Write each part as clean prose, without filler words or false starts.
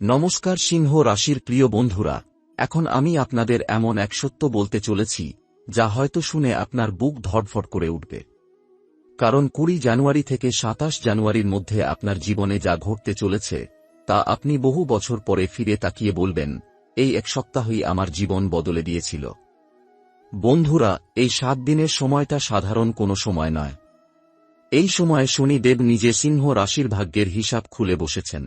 নমস্কার সিংহ রাশির প্রিয় বন্ধুরা, এখন আমি আপনাদের এমন এক সত্য বলতে চলেছি যা হয়তো শুনে আপনার বুক ধড়ফড় করে উঠবে। কারণ 20 জানুয়ারি থেকে 27 জানুয়ারির মধ্যে আপনার জীবনে যা ঘটতে চলেছে তা আপনি বহু বছর পরে ফিরে তাকিয়ে বলবেন, এই এক সপ্তাহই আমার জীবন বদলে দিয়েছিল। বন্ধুরা, এই 7 দিনের সময়টা সাধারণ কোনো সময় নয়। এই সময়ে শনিদেব নিজে সিংহ রাশির ভাগ্যের হিসাব খুলে বসেছেন।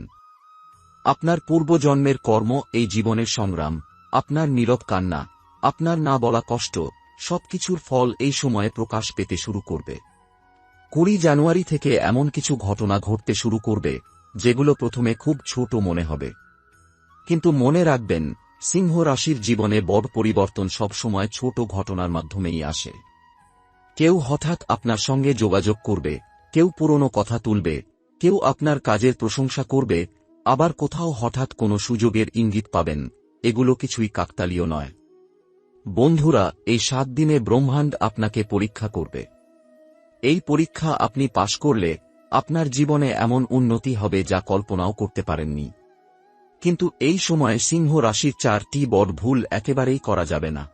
আপনার পূর্বজন্মের কর্ম, এই জীবনের সংগ্রাম, আপনার নীরব কান্না, আপনার না বলা কষ্ট, সবকিছুর ফল এই সময়ে প্রকাশ পেতে শুরু করবে। 20 জানুয়ারি থেকে এমন কিছু ঘটনা ঘটতে শুরু করবে যেগুলো প্রথমে খুব ছোট মনে হবে। কিন্তু মনে রাখবেন, সিংহ রাশির জীবনে বড় পরিবর্তন সবসময় ছোট ঘটনার মাধ্যমেই আসে। কেউ হঠাৎ আপনার সঙ্গে যোগাযোগ করবে, কেউ পুরনো কথা তুলবে, কেউ আপনার কাজের প্রশংসা করবে, আবার কোথাও হঠাৎ কোনো সুযোগের ইঙ্গিত পাবেন। এগুলো কিছুই কাকতালীয় নয়। বন্ধুরা, এই 7 দিনে ব্রহ্মাণ্ড আপনাকে পরীক্ষা করবে। এই পরীক্ষা আপনি পাশ করলে আপনার জীবনে এমন উন্নতি হবে যা কল্পনাও করতে পারেননি। কিন্তু এই সময়ে সিংহ রাশির 4টি বড় ভুল একেবারেই করা যাবে না।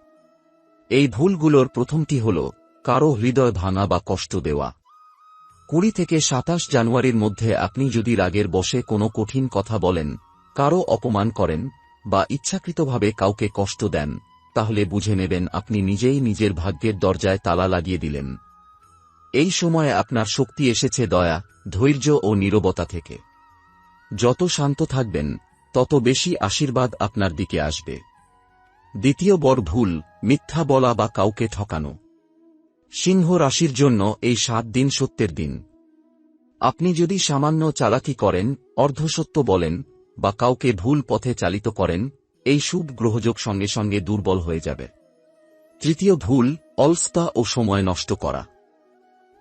এই ভুলগুলোর প্রথমটি হল কারো হৃদয় ভাঙা বা কষ্ট দেওয়া। 20 থেকে 27 জানুয়ারির মধ্যে আপনি যদি রাগের বশে কোনো কঠিন কথা বলেন, কারো অপমান করেন বা ইচ্ছাকৃতভাবে কাউকে কষ্ট দেন, তাহলে বুঝে নেবেন আপনি নিজেই নিজের ভাগ্যের দরজায় তালা লাগিয়ে দিলেন। এই সময়ে আপনার শক্তি এসেছে দয়া, ধৈর্য ও নীরবতা থেকে। যত শান্ত থাকবেন তত বেশি আশীর্বাদ আপনার দিকে আসবে। দ্বিতীয় বড় ভুল, মিথ্যা বলা বা কাউকে ঠকানো। সিংহ রাশির জন্য এই 7 দিন সত্যের দিন। আপনি যদি সামান্য চালাকি করেন, অর্ধসত্য বলেন বা কাউকে ভুল পথে চালিত করেন, এই শুভ গ্রহযোগ সঙ্গে সঙ্গে দুর্বল হয়ে যাবে। তৃতীয় ভুল, অলসতা ও সময় নষ্ট করা।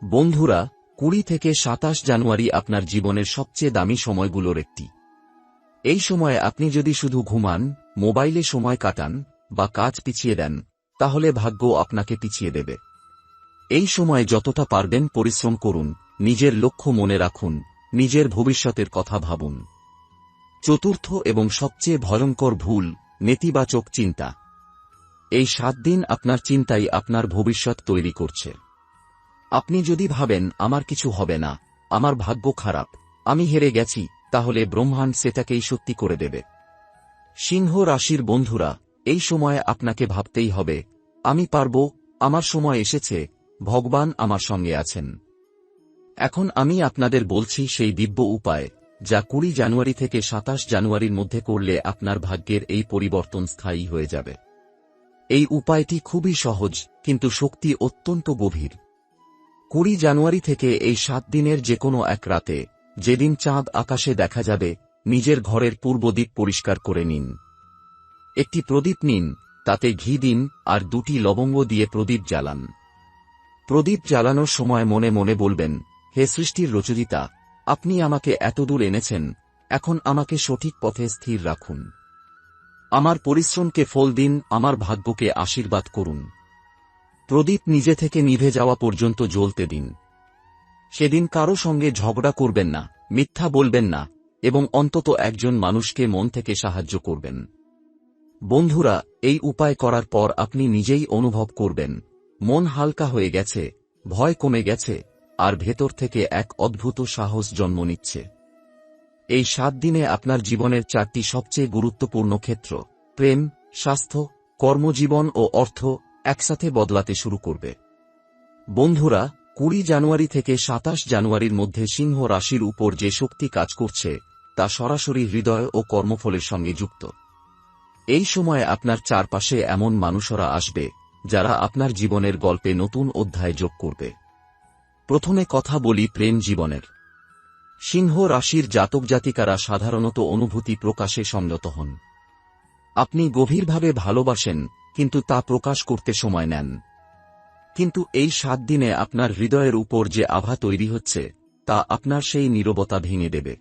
বন্ধুরা, 20 থেকে 27 জানুয়ারি আপনার জীবনের সবচেয়ে দামি সময়গুলোর একটি। এই সময়ে আপনি যদি শুধু ঘুমান, মোবাইলে সময় কাটান বা কাজ পিছিয়ে দেন, তাহলে ভাগ্য আপনাকে পিছিয়ে দেবে। এই সময় যতটা পারবেন পরিশ্রম করুন, নিজের লক্ষ্য মনে রাখুন, নিজের ভবিষ্যতের কথা ভাবুন। চতুর্থ এবং সবচেয়ে ভয়ঙ্কর ভুল, নেতিবাচক চিন্তা। এই 7 দিন আপনার চিন্তাই আপনার ভবিষ্যৎ তৈরি করছে। আপনি যদি ভাবেন আমার কিছু হবে না, আমার ভাগ্য খারাপ, আমি হেরে গেছি, তাহলে ব্রহ্মাণ্ড সেটাকেই সত্যি করে দেবে। সিংহ রাশির বন্ধুরা, এই সময়ে আপনাকে ভাবতেই হবে, আমি পারব, আমার সময় এসেছে, ভগবান আমার সঙ্গে আছেন। এখন আমি আপনাদের বলছি সেই দিব্য উপায় যা 20 জানুয়ারি থেকে 27 জানুয়ারির মধ্যে করলে আপনার ভাগ্যের এই পরিবর্তন স্থায়ী হয়ে যাবে। এই উপায়টি খুবই সহজ, কিন্তু শক্তি অত্যন্ত গভীর। 20 জানুয়ারি থেকে এই 7 দিনের যে কোনো এক রাতে, যেদিন চাঁদ আকাশে দেখা যাবে, নিজের ঘরের পূর্ব দিক পরিষ্কার করে নিন। একটি প্রদীপ নিন, তাতে ঘি দিন আর 2টি লবঙ্গ দিয়ে প্রদীপ জ্বালান। প্রদীপ জ্বালানোর সময় মনে মনে বলবেন, হে সৃষ্টির রচয়িতা, আপনি আমাকে এতদূর এনেছেন, এখন আমাকে সঠিক পথে স্থির রাখুন। আমার পরিশ্রমকে ফল দিন, আমার ভাগ্যকে আশীর্বাদ করুন। প্রদীপ নিজে থেকে নিভে যাওয়া পর্যন্ত জ্বলতে দিন। সেদিন কারো সঙ্গে ঝগড়া করবেন না, মিথ্যা বলবেন না এবং অন্তত একজন মানুষকে মন থেকে সাহায্য করবেন। বন্ধুরা, এই উপায় করার পর আপনি নিজেই অনুভব করবেন, মন হালকা হয়ে গেছে, ভয় কমে গেছে, আর ভেতর থেকে এক অদ্ভুত সাহস জন্ম নিচ্ছে। এই 7 দিনে আপনার জীবনের 4টি সবচেয়ে গুরুত্বপূর্ণ ক্ষেত্র, প্রেম, স্বাস্থ্য, কর্মজীবন ও অর্থ, একসাথে বদলাতে শুরু করবে। বন্ধুরা, 20 জানুয়ারি থেকে 27 জানুয়ারির মধ্যে সিংহ রাশির উপর যে শক্তি কাজ করছে তা সরাসরি হৃদয় ও কর্মফলের সঙ্গে যুক্ত। এই সময়ে আপনার চারপাশে এমন মানুষরা আসবে যারা আপনার জীবনের গল্পে নতুন অধ্যায় যোগ করবে। প্রথমে কথা বলি প্রেম জীবনের। সিংহ রাশির জাতক জাতিকারা সাধারণত অনুভূতি প্রকাশে সংযত হন। আপনি গভীরভাবে ভালোবাসেন, কিন্তু তা প্রকাশ করতে সময় নেন। কিন্তু এই 7 দিনে আপনার হৃদয়ের উপর যে আভা তৈরি হচ্ছে তা আপনার সেই নীরবতা ভেঙে দেবে।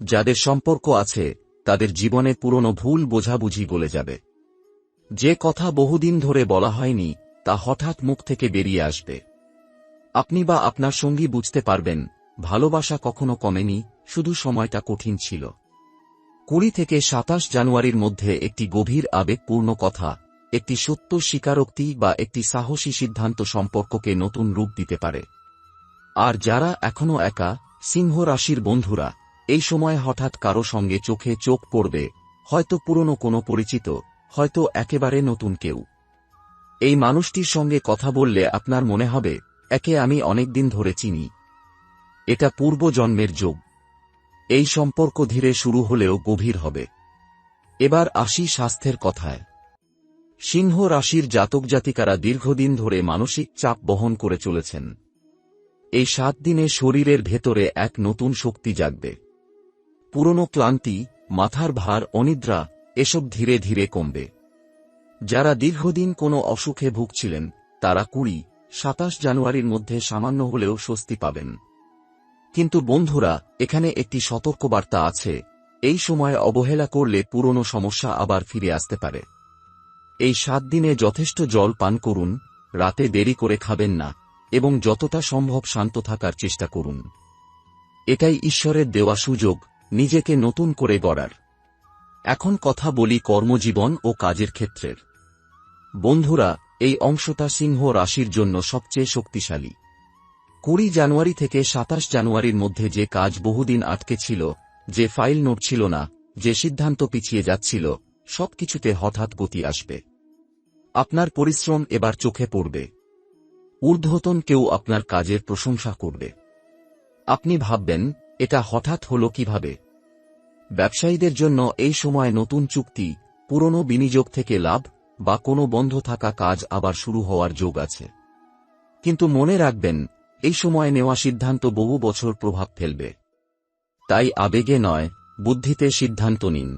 যাদের সম্পর্ক আছে তাদের জীবনে পুরনো ভুল বোঝাবুঝি গলে যাবে। যে কথা বহুদিন ধরে বলা হয়নি তা হঠাৎ মুখ থেকে বেরিয়ে আসবে। আপনি বা আপনার সঙ্গী বুঝতে পারবেন, ভালোবাসা কখনো কমেনি, শুধু সময়টা কঠিন ছিল। 20 থেকে 27 জানুয়ারির মধ্যে একটি গভীর আবেগপূর্ণ কথা, একটি সত্য স্বীকারোক্তি বা একটি সাহসী সিদ্ধান্ত সম্পর্ককে নতুন রূপ দিতে পারে। আর যারা এখনো একা, সিংহ রাশির বন্ধুরা, এই সময় হঠাৎ কারো সঙ্গে চোখে চোখ পড়বে, হয়তো পুরনো কোনো পরিচিত, হয়তো একেবারে নতুন কেউ। এই মানুষটির সঙ্গে কথা বললে আপনার মনে হবে, একে আমি অনেকদিন ধরে চিনি। এটা পূর্বজন্মের যোগ। এই সম্পর্ক ধীরে শুরু হলেও গভীর হবে। এবার আসি স্বাস্থ্যের কথায়। সিংহ রাশির জাতক জাতিকারা দীর্ঘদিন ধরে মানসিক চাপ বহন করে চলেছেন। এই 7 দিনে শরীরের ভেতরে এক নতুন শক্তি জাগবে। পুরনো ক্লান্তি, মাথার ভার, অনিদ্রা এসব ধীরে ধীরে কমবে। যারা দীর্ঘদিন কোনো অসুখে ভুগছিলেন, তারা 20-27 জানুয়ারির মধ্যে সামান্য হলেও স্বস্তি পাবেন। কিন্তু বন্ধুরা, এখানে একটি সতর্কবার্তা আছে, এই সময় অবহেলা করলে পুরনো সমস্যা আবার ফিরে আসতে পারে। এই 7 দিনে যথেষ্ট জল পান করুন, রাতে দেরি করে খাবেন না, এবং যতটা সম্ভব শান্ত থাকার চেষ্টা করুন। এটাই ঈশ্বরের দেওয়া সুযোগ, নিজেকে নতুন করে গড়ার। এখন কথা বলি কর্মজীবন ও কাজের ক্ষেত্রের। বন্ধুরা, এই অংশটা সিংহ রাশির জন্য সবচেয়ে শক্তিশালী। 20 জানুয়ারি থেকে 27 জানুয়ারির মধ্যে যে কাজ বহুদিন আটকে ছিল, যে ফাইল নড়ছিল না, যে সিদ্ধান্ত পিছিয়ে যাচ্ছিল, সবকিছুতে হঠাৎ গতি আসবে। আপনার পরিশ্রম এবার চোখে পড়বে। ঊর্ধ্বতন কেউ আপনার কাজের প্রশংসা করবে। আপনি ভাববেন, এটা হঠাৎ হলো কিভাবে? ব্যবসায়ীদের জন্য এই সময় নতুন চুক্তি, পুরনো বিনিয়োগ থেকে লাভ, বা কোনো বন্ধ থাকা কাজ আবার শুরু হওয়ার যোগ আছে। কিন্তু মনে রাখবেন, এই সময় নেওয়া সিদ্ধান্ত বহু বছর প্রভাব ফেলবে। তাই আবেগে নয়, বুদ্ধিতে সিদ্ধান্ত নিন।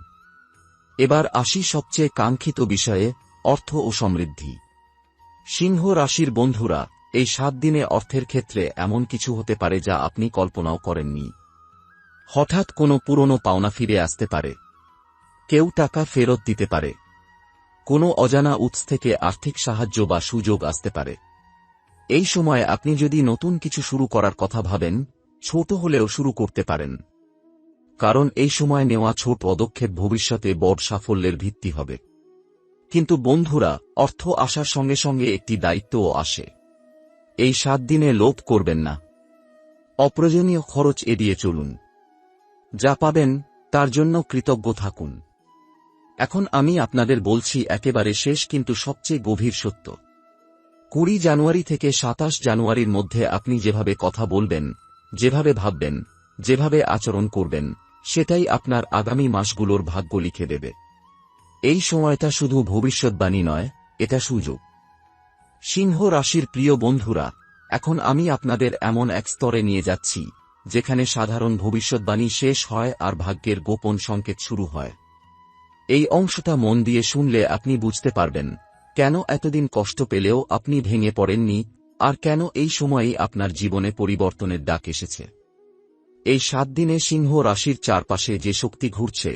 এবার আসি সবচেয়ে কাঙ্ক্ষিত বিষয়ে, অর্থ ও সমৃদ্ধি। সিংহ রাশির বন্ধুরা, এই 7 দিনে অর্থের ক্ষেত্রে এমন কিছু হতে পারে যা আপনি কল্পনাও করেননি। হঠাৎ কোনো পুরনো পাওনা ফিরে আসতে পারে। কেউ টাকা ফেরত দিতে পারে। কোনো অজানা উৎস থেকে আর্থিক সাহায্য বা সুযোগ আসতে পারে। এই সময় আপনি যদি নতুন কিছু শুরু করার কথা ভাবেন, ছোট হলেও শুরু করতে পারেন। কারণ এই সময় নেওয়া ছোট পদক্ষেপ ভবিষ্যতে বড় সাফল্যের ভিত্তি হবে। কিন্তু বন্ধুরা, অর্থ আসার সঙ্গে সঙ্গে একটি দায়িত্বও আসে। এই 7 দিনে লোভ করবেন না। অপ্রয়োজনীয় খরচ এড়িয়ে চলুন। যা পাবেন, তার জন্য কৃতজ্ঞ থাকুন। এখন আমি আপনাদের বলছি একেবারে শেষ কিন্তু সবচেয়ে গভীর সত্য। 20 জানুয়ারি থেকে 27 জানুয়ারির মধ্যে আপনি যেভাবে কথা বলবেন, যেভাবে ভাববেন, যেভাবে আচরণ করবেন, সেটাই আপনার আগামী মাসগুলোর ভাগ্য লিখে দেবে। এই সময়টা শুধু ভবিষ্যৎবাণী নয়, এটা সুযোগ। সিংহ রাশির প্রিয় বন্ধুরা, এখন আমি আপনাদের এমন এক স্তরে নিয়ে যাচ্ছি, যেখানে সাধারণ ভবিষ্যৎবাণী শেষ হয় আর ভাগ্যের গোপন সংকেত শুরু হয়। এই অংশটা মন দিয়ে শুনলে আপনি বুঝতে পারবেন, কেন এতদিন কষ্ট পেলেও আপনি ভেঙে পড়েননি, আর কেন এই সময়েই আপনার জীবনে পরিবর্তনের ডাক এসেছে। এই 7 দিনে সিংহ রাশির চারপাশে যে শক্তি ঘুরছে,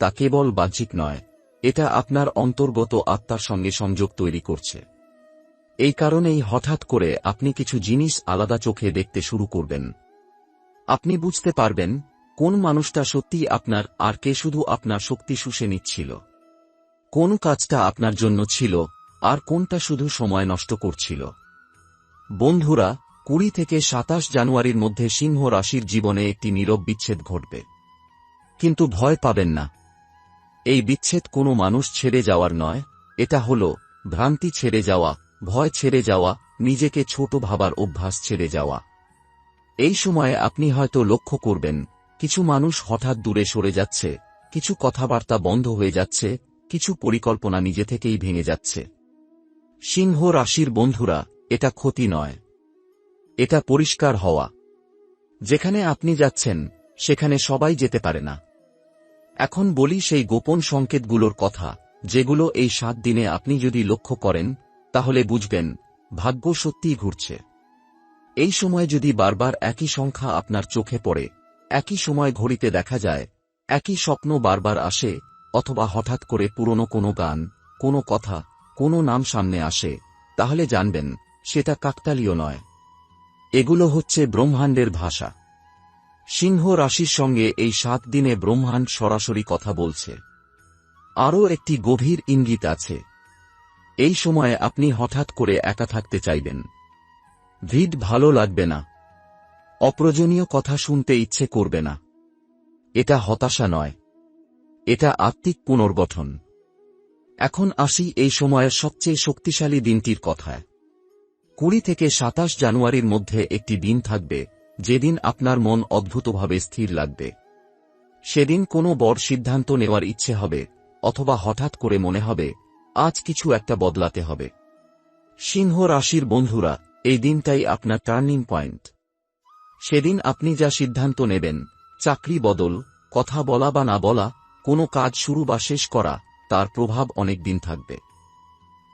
তা কেবল বাহ্যিক নয়, এটা আপনার অন্তর্গত আত্মার সঙ্গে সংযোগ তৈরি করছে। এই কারণেই হঠাৎ করে আপনি কিছু জিনিস আলাদা চোখে দেখতে শুরু করবেন। আপনি বুঝতে পারবেন, কোন মানুষটা সত্যিই আপনার আর কে শুধু আপনার শক্তি শুষে নিচ্ছিল। কোন কাজটা আপনার জন্য ছিল, আর কোনটা শুধু সময় নষ্ট করছিল। বন্ধুরা, 20 থেকে 27 জানুয়ারির মধ্যে সিংহ রাশির জীবনে একটি নীরব বিচ্ছেদ ঘটবে। কিন্তু ভয় পাবেন না। এই বিচ্ছেদ কোনো মানুষ ছেড়ে যাওয়ার নয়, এটা হলো ভ্রান্তি ছেড়ে যাওয়া, ভয় ছেড়ে যাওয়া, নিজেকে ছোট ভাবার অভ্যাস ছেড়ে যাওয়া। এই সময়ে আপনি হয়তো লক্ষ্য করবেন, কিছু মানুষ হঠাৎ দূরে সরে যাচ্ছে, কিছু কথাবার্তা বন্ধ হয়ে যাচ্ছে, কিছু পরিকল্পনা নিজে থেকেই ভেঙে যাচ্ছে। সিংহ রাশির বন্ধুরা, এটা ক্ষতি নয়, এটা পরিষ্কার হওয়া। যেখানে আপনি যাচ্ছেন, সেখানে সবাই যেতে পারে না। এখন বলি সেই গোপন সংকেতগুলোর কথা, যেগুলো এই 7 দিনে আপনি যদি লক্ষ্য করেন, তাহলে বুঝবেন, ভাগ্য সত্যিই ঘুরছে। এই সময় যদি বারবার একই সংখ্যা আপনার চোখে পড়ে, একই সময় ঘড়িতে দেখা যায়, একই স্বপ্ন বারবার আসে, অথবা হঠাৎ করে পুরনো কোনো গান, কোনো কথা, কোনো নাম সামনে আসে, তাহলে জানবেন, সেটা কাকতালীয় নয়। এগুলো হচ্ছে ব্রহ্মাণ্ডের ভাষা। সিংহ রাশির সঙ্গে এই 7 দিনে ব্রহ্মাণ্ড সরাসরি কথা বলছে। আরও একটি গভীর ইঙ্গিত আছে। এই সময়ে আপনি হঠাৎ করে একা থাকতে চাইবেন। ভিড় ভালো লাগবে না। অপ্রয়োজনীয় কথা শুনতে ইচ্ছে করবে না। এটা হতাশা নয়, এটা আত্মিক পুনর্গঠন। এখন আসি এই সময়ের সবচেয়ে শক্তিশালী দিনটির কথায়। 20 থেকে 27 জানুয়ারির মধ্যে একটি দিন থাকবে যেদিন আপনার মন অদ্ভুতভাবে স্থির লাগবে। সেদিন কোনো বড় সিদ্ধান্ত নেওয়ার ইচ্ছে হবে, অথবা হঠাৎ করে মনে হবে আজ কিছু একটা বদলাতে হবে। সিংহ রাশির বন্ধুরা, এই দিনটাই আপনার টার্নিং পয়েন্ট। সেদিন আপনি যা সিদ্ধান্ত নেবেন, চাকরি বদল, কথা বলা বা না বলা, কোনো কাজ শুরু বা শেষ করা, তার প্রভাব অনেক দিন থাকবে।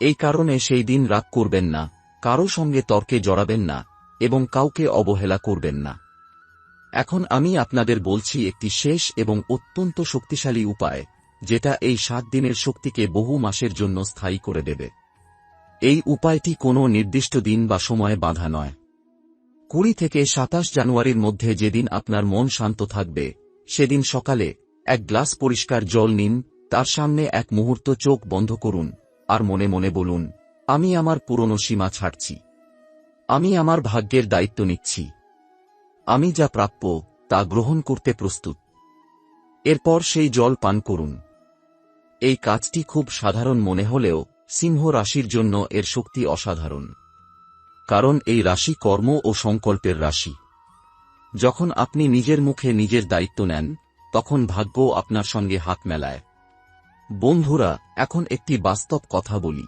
এই কারণে সেই দিন রাগ করবেন না, কারো সঙ্গে তর্কে জড়াবেন না, এবং কাউকে অবহেলা করবেন না। এখন আমি আপনাদের বলছি একটি শেষ এবং অত্যন্ত শক্তিশালী উপায়, যেটা এই 7 দিনের শক্তিকে বহু মাসের জন্য স্থায়ী করে দেবে। এই উপায়টি কোনো নির্দিষ্ট দিন বা সময়ে বাঁধা নয়। 20 থেকে 27 জানুয়ারির মধ্যে যেদিন আপনার মন শান্ত থাকবে, সেদিন সকালে এক গ্লাস পরিষ্কার জল নিন, তার সামনে এক মুহূর্ত চোখ বন্ধ করুন, আর মনে মনে বলুন, আমি আমার পুরনো সীমা ছাড়ছি। আমি আমার ভাগ্যের দায়িত্ব নিচ্ছি। আমি যা প্রাপ্য তা গ্রহণ করতে প্রস্তুত। এরপর সেই জল পান করুন। এই কাজটি খুব সাধারণ মনে হলেও সিংহ রাশির জন্য এর শক্তি অসাধারণ। কারণ এই রাশি কর্ম ও সংকল্পের রাশি। যখন আপনি নিজের মুখে নিজের দায়িত্ব নেন, তখন ভাগ্য আপনার সঙ্গে হাত মেলায়। বন্ধুরা, এখন একটি বাস্তব কথা বলি।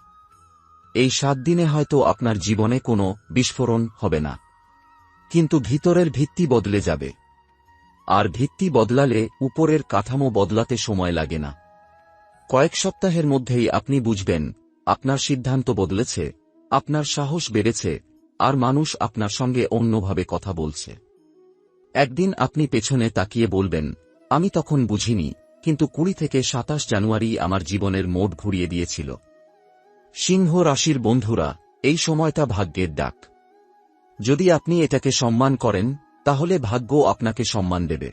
এই 7 দিনে হয়তো আপনার জীবনে কোনো বিস্ফোরণ হবে না, কিন্তু ভিতরের ভিত্তি বদলে যাবে। আর ভিত্তি বদলালে উপরের কাঠামো বদলাতে সময় লাগে না। কয়েক সপ্তাহের মধ্যেই আপনি বুঝবেন আপনার সিদ্ধান্ত বদলেছে, আপনার সাহস বেড়েছে, আর মানুষ আপনার সঙ্গে অন্যভাবে কথা বলছে। একদিন আপনি পেছনে তাকিয়ে বলবেন, আমি তখন বুঝিনি, কিন্তু 20 থেকে 27 জানুয়ারি আমার জীবনের মোড় ঘুরিয়ে দিয়েছিল। সিংহ রাশির বন্ধুরা, এই সময়টা ভাগ্যের ডাক। যদি আপনি এটাকে সম্মান করেন, তাহলে ভাগ্য আপনাকে সম্মান দেবে।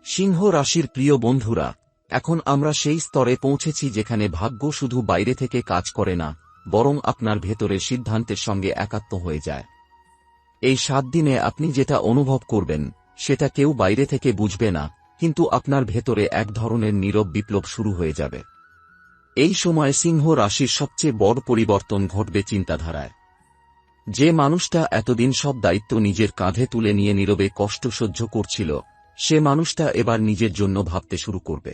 সিংহ রাশির প্রিয় বন্ধুরা, এখন আমরা সেই স্তরে পৌঁছেছি যেখানে ভাগ্য শুধু বাইরে থেকে কাজ করে না, বরং আপনার ভেতরের সিদ্ধান্তের সঙ্গে একাত্ম হয়ে যায়। এই 7 দিনে আপনি যেটা অনুভব করবেন, সেটা কেউ বাইরে থেকে বুঝবে না, কিন্তু আপনার ভেতরে এক ধরনের নীরব বিপ্লব শুরু হয়ে যাবে। এই সময় সিংহ রাশির সবচেয়ে বড় পরিবর্তন ঘটবে চিন্তাধারায়। যে মানুষটা এতদিন সব দায়িত্ব নিজের কাঁধে তুলে নিয়ে নীরবে কষ্ট সহ্য করছিল, সে মানুষটা এবার নিজের জন্য ভাবতে শুরু করবে।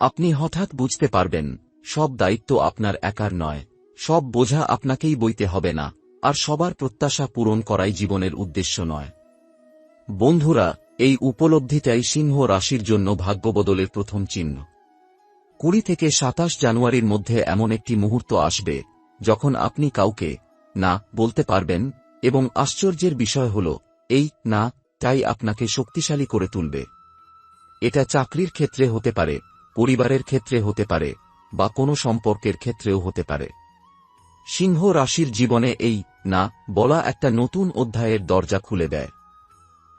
আপনি হঠাৎ বুঝতে পারবেন, সব দায়িত্ব আপনার একার নয়, সব বোঝা আপনাকেই বইতে হবে না, আর সবার প্রত্যাশা পূরণ করাই জীবনের উদ্দেশ্য নয়। বন্ধুরা, এই উপলব্ধিটাই সিংহ রাশির জন্য ভাগ্যবদলের প্রথম চিহ্ন। 20 থেকে 27 জানুয়ারির মধ্যে এমন একটি মুহূর্ত আসবে, যখন আপনি কাউকে না বলতে পারবেন, এবং আশ্চর্যের বিষয় হল, এই না তাই আপনাকে শক্তিশালী করে তুলবে। এটা চাকরির ক্ষেত্রে হতে পারে, পরিবারের ক্ষেত্রে হতে পারে, বা কোনো সম্পর্কের ক্ষেত্রেও হতে পারে। সিংহ রাশির জীবনে এই না বলা একটা নতুন অধ্যায়ের দরজা খুলে দেয়।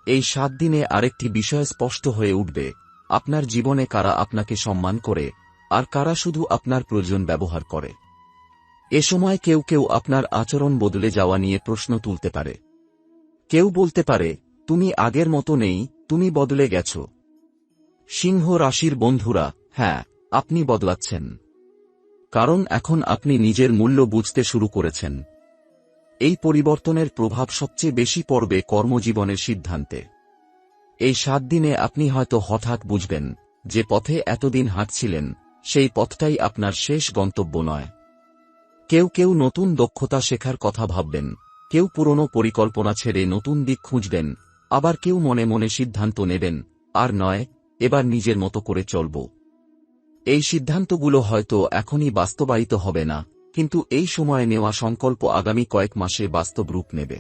এই 7 দিনে আরেকটি বিষয় স্পষ্ট হয়ে উঠবে, আপনার জীবনে কারা আপনাকে সম্মান করে, আর কারা শুধু আপনার প্রয়োজন ব্যবহার করে। এ সময় কেউ কেউ আপনার আচরণ বদলে যাওয়া নিয়ে প্রশ্ন তুলতে পারে। কেউ বলতে পারে, তুমি আগের মতো নেই, তুমি বদলে গেছ। সিংহ রাশির বন্ধুরা, হ্যাঁ, আপনি বদলাচ্ছেন। কারণ এখন আপনি নিজের মূল্য বুঝতে শুরু করেছেন। এই পরিবর্তনের প্রভাব সবচেয়ে বেশি পড়বে কর্মজীবনের সিদ্ধান্তে। এই 7 দিনে আপনি হয়তো হঠাৎ বুঝবেন, যে পথে এতদিন হাঁটছিলেন, সেই পথটাই আপনার শেষ গন্তব্য নয়। কেউ কেউ নতুন দক্ষতা শেখার কথা ভাববেন, কেউ পুরনো পরিকল্পনা ছেড়ে নতুন দিক খুঁজবেন, আবার কেউ মনে মনে সিদ্ধান্ত নেবেন, আর নয়, এবার নিজের মতো করে চলব। এই সিদ্ধান্তগুলো হয়তো এখনই বাস্তবায়িত হবে না, কিন্তু এই সময়ে নেওয়া সংকল্প আগামী কয়েক মাসে বাস্তব রূপ নেবে।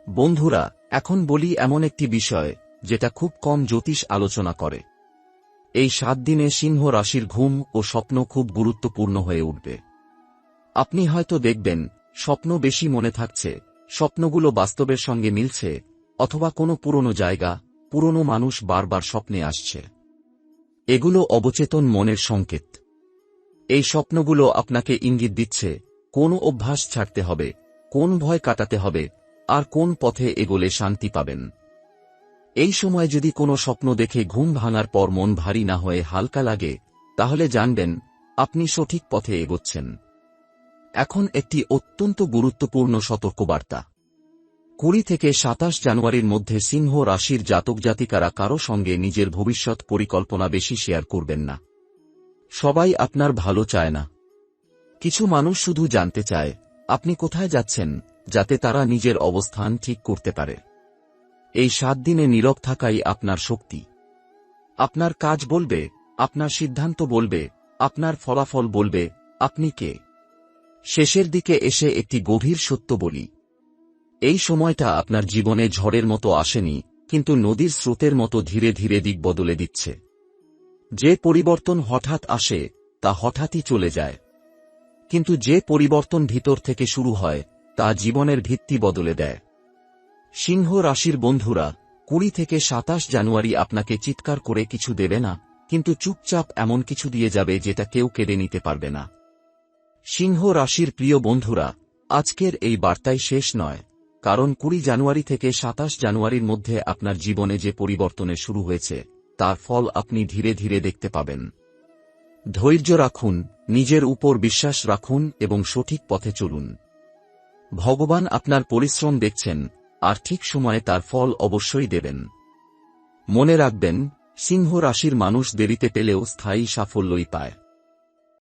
বন্ধুরা, এখন বলি এমন একটি বিষয়, যেটা খুব কম জ্যোতিষ আলোচনা করে। এই 7 দিনে সিংহ রাশির ঘুম ও স্বপ্ন খুব গুরুত্বপূর্ণ হয়ে উঠবে। আপনি হয়তো দেখবেন, স্বপ্ন বেশি মনে থাকছে, স্বপ্নগুলো বাস্তবের সঙ্গে মিলছে, অথবা কোনো পুরনো জায়গা, পুরনো মানুষ বারবার স্বপ্নে আসছে। এগুলো অবচেতন মনের সংকেত। এই স্বপ্নগুলো আপনাকে ইঙ্গিত দিচ্ছে কোন অভ্যাস ছাড়তে হবে, কোন ভয় কাটাতে হবে, আর কোন পথে এগোলে শান্তি পাবেন। এই সময় যদি কোনো স্বপ্ন দেখে ঘুম ভাঙার পর মন ভারী না হয়ে হালকা লাগে, তাহলে জানবেন আপনি সঠিক পথে এগোচ্ছেন। এখন একটি অত্যন্ত গুরুত্বপূর্ণ সতর্কবার্তা। 20 থেকে 27 জানুয়ারির মধ্যে সিংহ রাশির জাতক জাতিকারা কারো সঙ্গে নিজের ভবিষ্যৎ পরিকল্পনা বেশি শেয়ার করবেন না। সবাই আপনার ভালো চায় না। কিছু মানুষ শুধু জানতে চায় আপনি কোথায় যাচ্ছেন, যাতে তারা নিজের অবস্থান ঠিক করতে পারে। এই 7 দিনে নীরব থাকাই আপনার শক্তি। আপনার কাজ বলবে, আপনার সিদ্ধান্ত বলবে, আপনার ফলাফল বলবে আপনি কে। শেষের দিকে এসে একটি গভীর সত্য বলি, এই সময়টা আপনার জীবনে ঝড়ের মতো আসেনি, কিন্তু নদীর স্রোতের মতো ধীরে ধীরে দিক বদলে দিচ্ছে। যে পরিবর্তন হঠাৎ আসে তা হঠাৎই চলে যায়, কিন্তু যে পরিবর্তন ভিতর থেকে শুরু হয় তা জীবনের ভিত্তি বদলে দেয়। সিংহ রাশির বন্ধুরা, 20 থেকে 27 জানুয়ারি আপনাকে চিৎকার করে কিছু দেবে না, কিন্তু চুপচাপ এমন কিছু দিয়ে যাবে যেটা কেউ কেড়ে নিতে পারবে না। সিংহ রাশির প্রিয় বন্ধুরা, আজকের এই বার্তাই শেষ নয়, কারণ 20 জানুয়ারি থেকে 27 জানুয়ারির মধ্যে আপনার জীবনে যে পরিবর্তনের শুরু হয়েছে তার ফল আপনি ধীরে ধীরে দেখতে পাবেন। ধৈর্য রাখুন, নিজের উপর বিশ্বাস রাখুন এবং সঠিক পথে চলুন। ভগবান আপনার পরিশ্রম দেখছেন, আর ঠিক সময়ে তার ফল অবশ্যই দেবেন। মনে রাখবেন, সিংহ রাশির মানুষ দেরিতে পেলেও স্থায়ী সাফল্যই পায়।